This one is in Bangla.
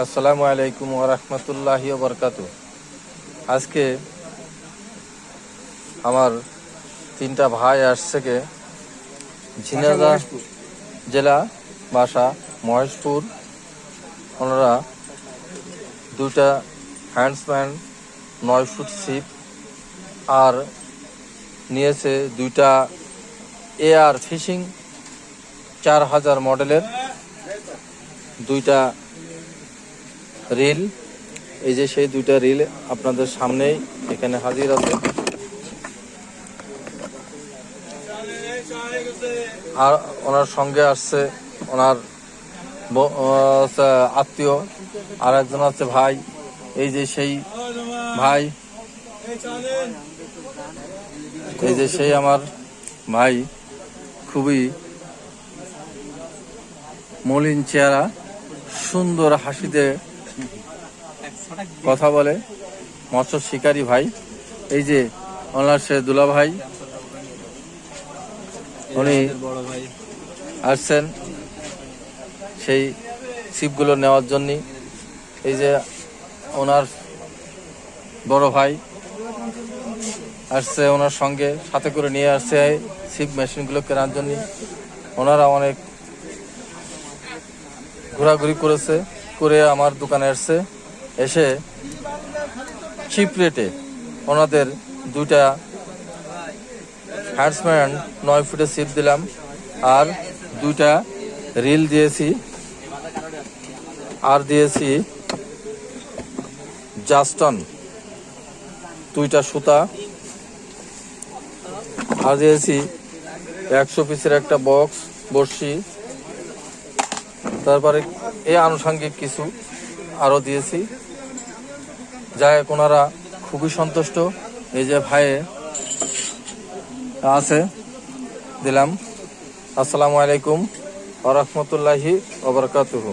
আসসালামু আলাইকুম ওয়া রাহমাতুল্লাহি ওয়া বারাকাতুহু। আজকে আমার তিনটা ভাই আসছে কে ঝিনাইদহ জেলা, বাসা মহেশপুর। ওনারা দুইটা হ্যান্ডসম্যান 9 ফুট ছিপ আর নিয়েছে দুইটা এআর ফিশিং 4000 মডেলের দুইটা রিল। এই যে সেই দুইটা রিল আপনাদের সামনেই এখানে হাজির আছে। আর ওনার সঙ্গে আসছে ওনার আত্মীয় আর একজন আছে ভাই। এই যে সেই ভাই, এই যে সেই আমার ভাই, খুবই মলিন চেহারা, সুন্দর হাসিতে কথা বলে, মৎস্য শিকারী ভাই। এই যে ওনার সে দুলা ভাই, উনি আসছেন সেই ছিপগুলো নেওয়ার জন্য। এই যে ওনার বড় ভাই আসছে ওনার সঙ্গে, সাথে করে নিয়ে আসছে ছিপ মেশিনগুলো কেনার জন্য। ওনারা অনেক ঘোরাঘুরি করেছে, করে আমার দোকানে আসছে, এসে চিপ রেটে ওনাদের দুইটা হ্যান্ডসম্যান 9 ফুটের ছিপ দিলাম আর দুইটা রিল দিয়েছি, আর দিয়েছি জাস্টন দুইটা সুতা, আর দিয়েছি 100 পিসের একটা বক্স বড়শি। তারপরে এই আনুষঙ্গিক কিছু আরও দিয়েছি। যাই হোক, ওনারা খুবই সন্তুষ্ট। এই যে ভাই আছে, দিলাম। আসসালামু আলাইকুম ওয়া রাহমাতুল্লাহি ওয়া বারাকাতুহু।